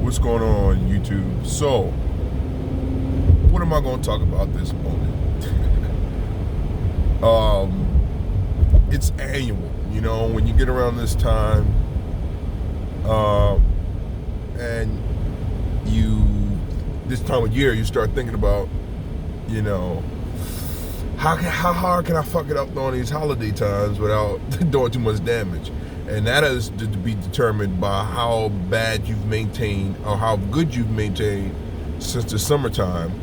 What's going on, YouTube? So, what am I going to talk about this morning? It's annual, when you get around this time, and this time of year, you start thinking about, how hard can I fuck it up during these holiday times without doing too much damage? And that is to be determined by how bad you've maintained or how good you've maintained since the summertime,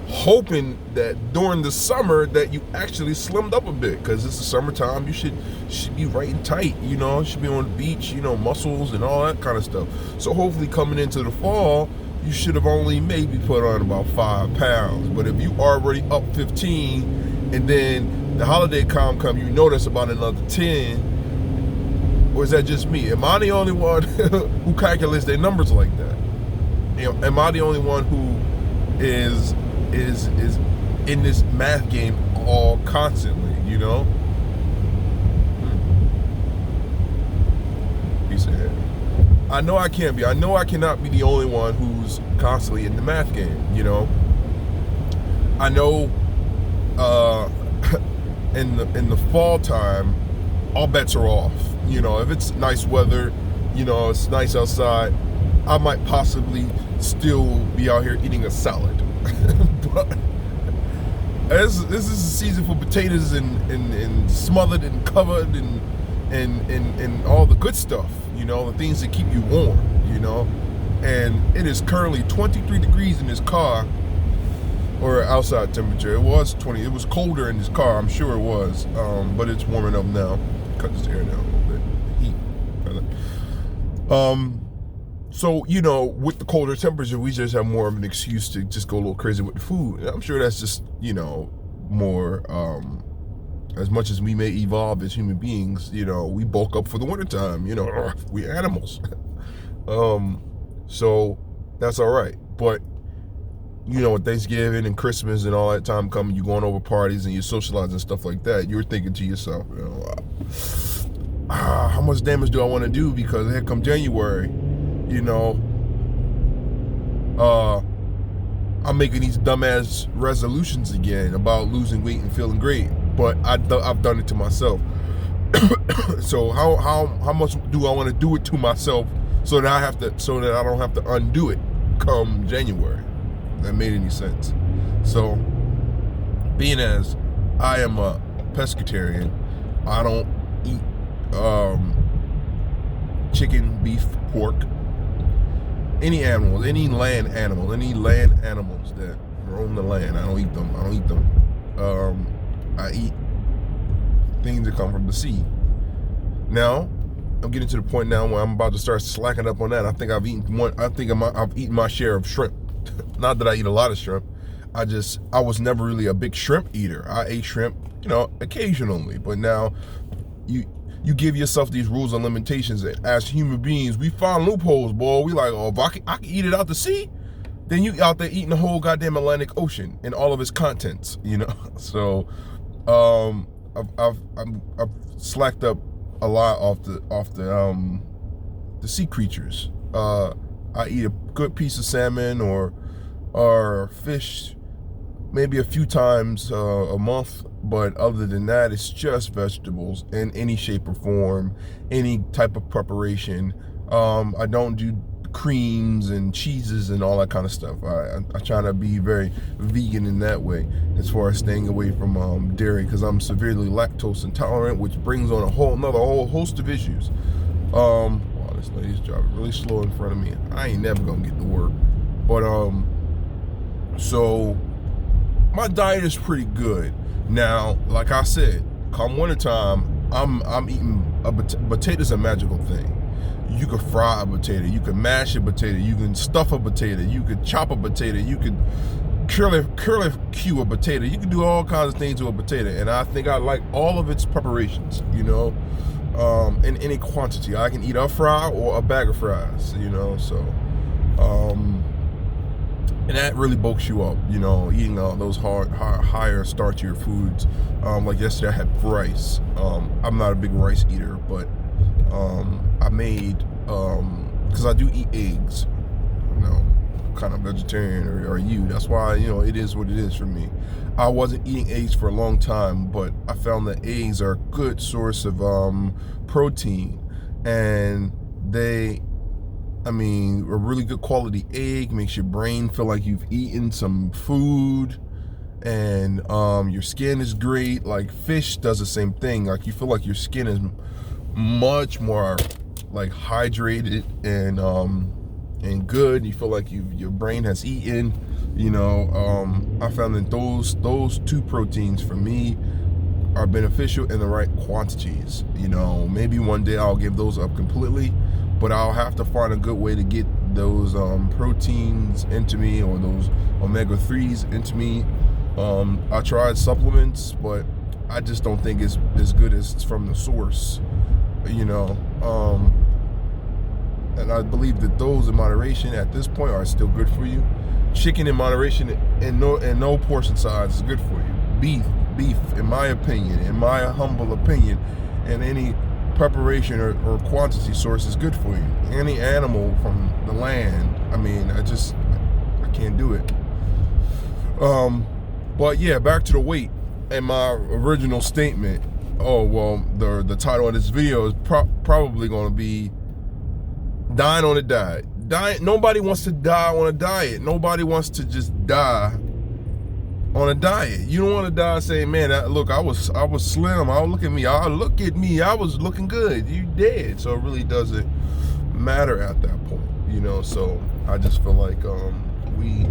hoping that during the summer that you actually slimmed up a bit, because it's the summertime. You should be right and tight, should be on the beach, muscles and all that kind of stuff. So hopefully coming into the fall, you should have only maybe put on about 5 pounds. But if you already up 15 and then the holiday come, you notice about another 10, or is that just me? Am I the only one who calculates their numbers like that? Am I the only one who is in this math game all constantly, He said, I know I can't be. I know I cannot be the only one who's constantly in the math game, I know in the fall time, all bets are off. If it's nice weather, it's nice outside, I might possibly still be out here eating a salad. But this is a season for potatoes and smothered and covered and all the good stuff, the things that keep you warm, And it is currently 23 degrees in this car, or outside temperature. It was 20. It was colder in this car, I'm sure it was, but it's warming up now. Cut this air down a little bit. Heat. So, with the colder temperature, we just have more of an excuse to just go a little crazy with the food. And I'm sure that's just, more, as much as we may evolve as human beings, we bulk up for the wintertime, we animals. So that's all right. But, with Thanksgiving and Christmas and all that time coming, you going over parties and you socializing and stuff like that, you're thinking to yourself, how much damage do I want to do? Because here come January, I'm making these dumbass resolutions again about losing weight and feeling great, but I've done it to myself. So how much do I want to do it to myself so that I don't have to undo it come January? That made any sense? So, being as I am a pescatarian, I don't eat chicken, beef, pork, any animals, any land animals that roam the land. I don't eat them. I eat things that come from the sea. Now, I'm getting to the point now where I'm about to start slacking up on that. I think I've eaten my share of shrimp. Not that I eat a lot of shrimp. I was never really a big shrimp eater. I ate shrimp, occasionally. But now you give yourself these rules and limitations. As human beings, we find loopholes, boy. We like, if I can eat it out the sea, then you out there eating the whole goddamn Atlantic Ocean and all of its contents, So, I've slacked up a lot off the sea creatures. I eat a good piece of salmon or fish maybe a few times a month, but other than that, it's just vegetables in any shape or form, any type of preparation. I don't do creams and cheeses and all that kind of stuff. I try to be very vegan in that way, as far as staying away from dairy, because I'm severely lactose intolerant, which brings on a whole host of issues. Wow, this lady's driving really slow in front of me. I ain't never gonna get to work. But so my diet is pretty good. Now, like I said, come wintertime, I'm eating potato's a magical thing. You could fry a potato, you could mash a potato, you can stuff a potato, you could chop a potato, you could curlicue a potato, you can do all kinds of things to a potato, and I think I like all of its preparations, in any quantity. I can eat a fry or a bag of fries, so and that really bulks you up, eating those higher starchier foods. Like yesterday I had rice. I'm not a big rice eater, but I made, because I do eat eggs, kind of vegetarian are you. That's why, it is what it is for me. I wasn't eating eggs for a long time, but I found that eggs are a good source of protein, and a really good quality egg makes your brain feel like you've eaten some food, and your skin is great. Like fish does the same thing. Like you feel like your skin is much more like hydrated and good. You feel like your brain has eaten. I found that those two proteins for me are beneficial in the right quantities. Maybe one day I'll give those up completely, but I'll have to find a good way to get those proteins into me, or those omega-3s into me. I tried supplements, but I just don't think it's as good as it's from the source. And I believe that those in moderation at this point are still good for you. Chicken in moderation and no portion size is good for you. Beef, in my opinion, in my humble opinion, and any preparation or quantity source is good for you. Any animal from the land, I can't do it. But yeah, back to the weight and my original statement. Oh well, the title of this video is probably going to be dying on a diet. Nobody wants to die on a diet. Nobody wants to just die on a diet. You don't want to die saying, man, look, I was slim. Look at me. I was looking good. You dead. So it really doesn't matter at that point, So I just feel like we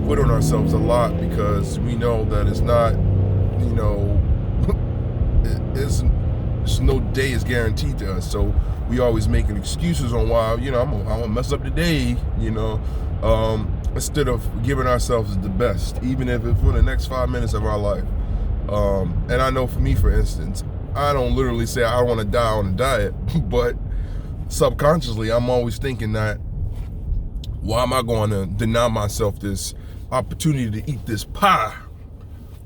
quit on ourselves a lot because we know that it's not, it's no day is guaranteed to us. So we always making excuses on why, I'm gonna mess up today, instead of giving ourselves the best, even if it's for the next 5 minutes of our life. And I know for me, for instance, I don't literally say I want to die on a diet, but subconsciously I'm always thinking that, why am I going to deny myself this opportunity to eat this pie?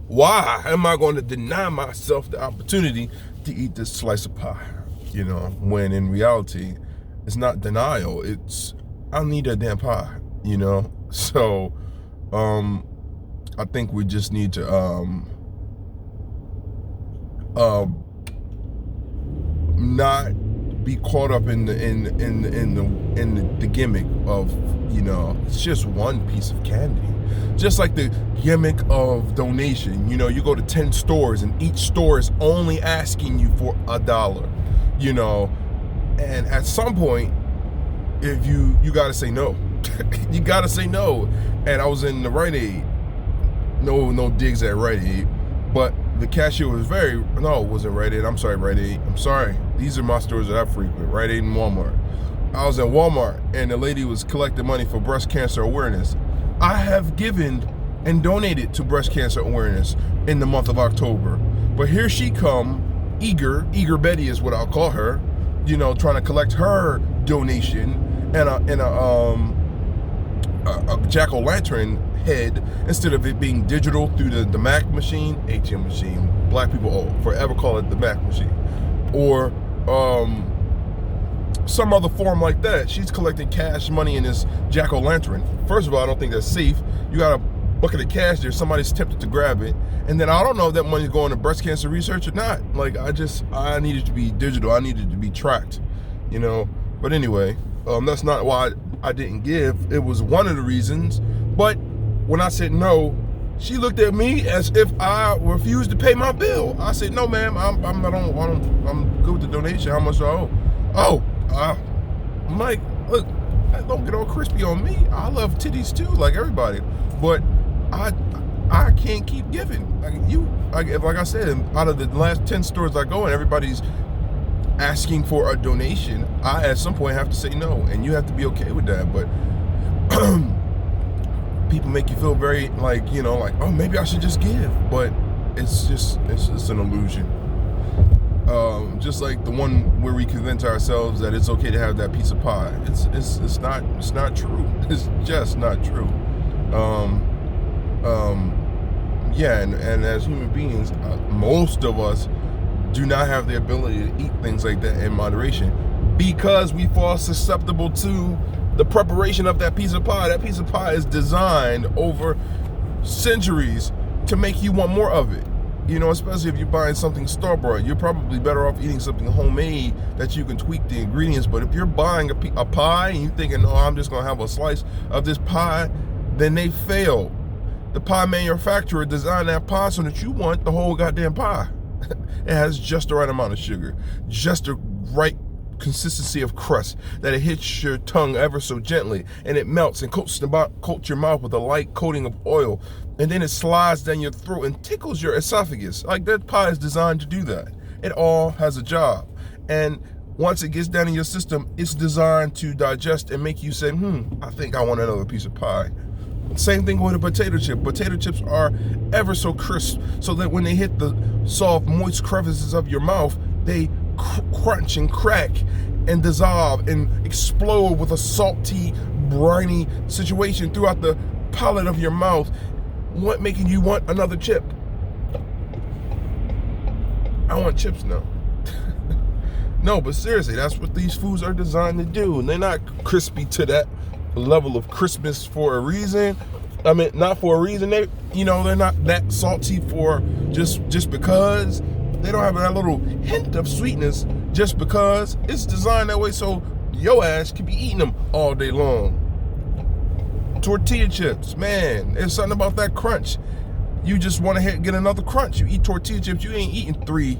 Why am I going to deny myself the opportunity to eat this slice of pie? When in reality, it's not denial. It's, I need that damn pie, So, I think we just need to, not be caught up in the gimmick of, it's just one piece of candy. Just like the gimmick of donation, you go to 10 stores and each store is only asking you for $1, and at some point, if you got to say no. You got to say no. And I was in the Rite Aid. No digs at Rite Aid, but the cashier was it wasn't Rite Aid. I'm sorry, Rite Aid. I'm sorry. These are my stores that I frequent, Rite Aid and Walmart. I was at Walmart and the lady was collecting money for breast cancer awareness. I have given and donated to breast cancer awareness in the month of October. But here she come, eager Betty is what I'll call her, trying to collect her donation and a jack-o'-lantern head, instead of it being digital through the Mac machine, ATM machine. Black people forever call it the Mac machine, or some other form like that. She's collecting cash money in this jack-o'-lantern. First of all, I don't think that's safe. You got a bucket of cash there, somebody's tempted to grab it, and then I don't know if that money's going to breast cancer research or not. Like, I needed to be digital. I needed to be tracked, But anyway, that's not why I didn't give. It was one of the reasons. But when I said no, she looked at me as if I refused to pay my bill. I said, no, ma'am, I'm good with the donation. How much do I owe? I'm like, look, don't get all crispy on me. I love titties too, like everybody. But I can't keep giving. Like I said, out of the last 10 stores I go in, everybody's asking for a donation. I at some point have to say no, and you have to be okay with that. But people make you feel very like, oh, maybe I should just give, but it's an illusion. Just like the one where we convince ourselves that it's okay to have that piece of pie. It's not true. It's just not true. Yeah, and as human beings, most of us do not have the ability to eat things like that in moderation, because we fall susceptible to the preparation of that piece of pie. That piece of pie is designed over centuries to make you want more of it. You know, especially if you're buying something store-bought, you're probably better off eating something homemade that you can tweak the ingredients. But if you're buying a pie and you're thinking, no, I'm just going to have a slice of this pie, then they fail. The pie manufacturer designed that pie so that you want the whole goddamn pie. It has just the right amount of sugar, just the right consistency of crust, that it hits your tongue ever so gently, and it melts and coats your mouth with a light coating of oil, and then it slides down your throat and tickles your esophagus. Like, that pie is designed to do that. It all has a job, and once it gets down in your system, it's designed to digest and make you say, I think I want another piece of pie. Same thing with a potato chip. Potato chips are ever so crisp, so that when they hit the soft, moist crevices of your mouth, they crunch and crack and dissolve and explode with a salty, briny situation throughout the palate of your mouth, making you want another chip. I want chips now. No, but seriously, that's what these foods are designed to do. And they're not crispy to that level of crispness for a reason. I mean, not for a reason. They're not that salty for just because. They don't have that little hint of sweetness just because. It's designed that way so your ass can be eating them all day long. Tortilla chips, man, there's something about that crunch. You just want to get another crunch. You eat tortilla chips, you ain't eating 3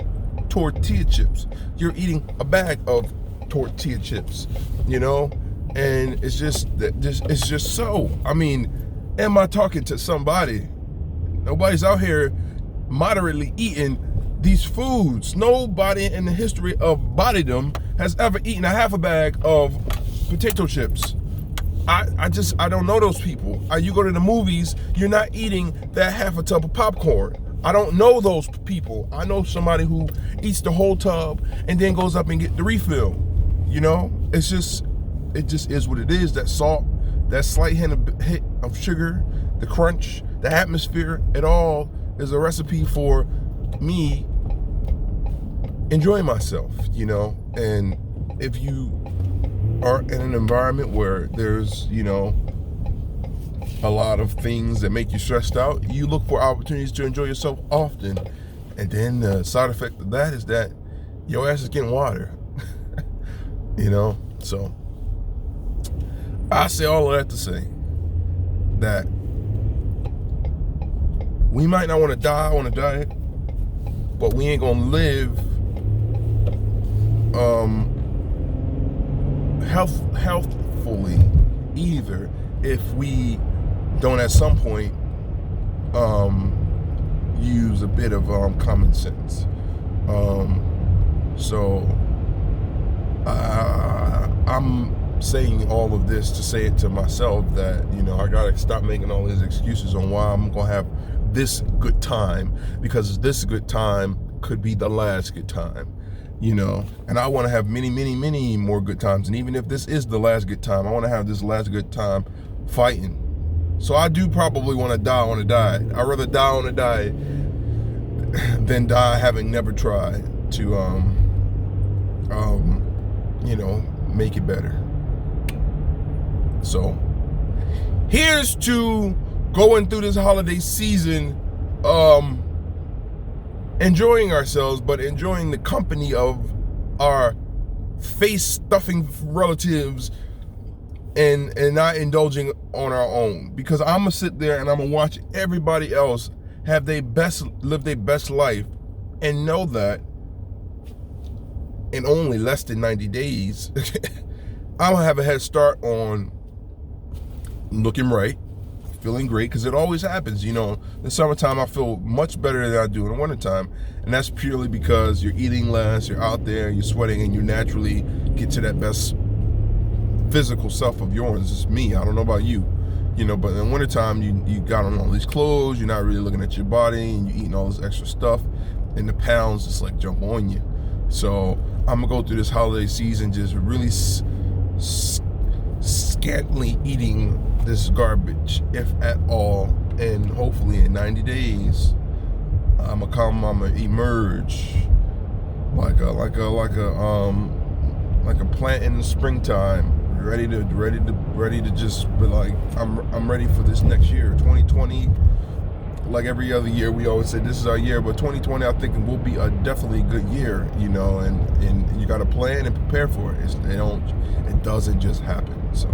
tortilla chips. You're eating a bag of tortilla chips, and it's just so. I mean, am I talking to somebody? Nobody's out here moderately eating these foods. Nobody in the history of bodydom has ever eaten a half a bag of potato chips. I don't know those people. You go to the movies, you're not eating that half a tub of popcorn. I don't know those people. I know somebody who eats the whole tub and then goes up and get the refill. It just is what it is. That salt, that slight hit of sugar, the crunch, the atmosphere, it all is a recipe for me enjoying myself, and if you are in an environment where there's, a lot of things that make you stressed out, you look for opportunities to enjoy yourself often, and then the side effect of that is that your ass is getting water. So I say all of that to say that we might not want to die on a diet, but we ain't gonna live healthfully either if we don't at some point use a bit of common sense. So I'm saying all of this to say it to myself that I gotta stop making all these excuses on why I'm gonna have this good time, because this good time could be the last good time, and I want to have many, many, many more good times. And even if this is the last good time, I want to have this last good time fighting. So I do probably want to die on a diet. I'd rather die on a diet than die having never tried to make it better. So here's to going through this holiday season, enjoying ourselves, but enjoying the company of our face-stuffing relatives, and not indulging on our own. Because I'm gonna sit there and I'm gonna watch everybody else live their best life, and know that in only less than 90 days, I'm gonna have a head start on looking right, feeling great, because it always happens. In the summertime I feel much better than I do in the wintertime, and that's purely because you're eating less, you're out there, you're sweating, and you naturally get to that best physical self of yours. It's me. I don't know about you, but in the wintertime you got on all these clothes, you're not really looking at your body, and you're eating all this extra stuff, and the pounds just like jump on you. So I'm gonna go through this holiday season just really scantily eating this garbage, if at all, and hopefully in 90 days I'm gonna emerge like a plant in the springtime, ready to ready to just be like, I'm ready for this next year. 2020, like every other year, we always say this is our year, but 2020, I think will be a definitely good year, you know, and you got to plan and prepare for it. It doesn't just happen. So,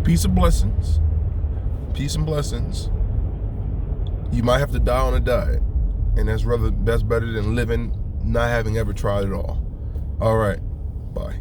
peace and blessings. Peace and blessings. You might have to die on a diet, and that's better than living not having ever tried it all. All right, bye.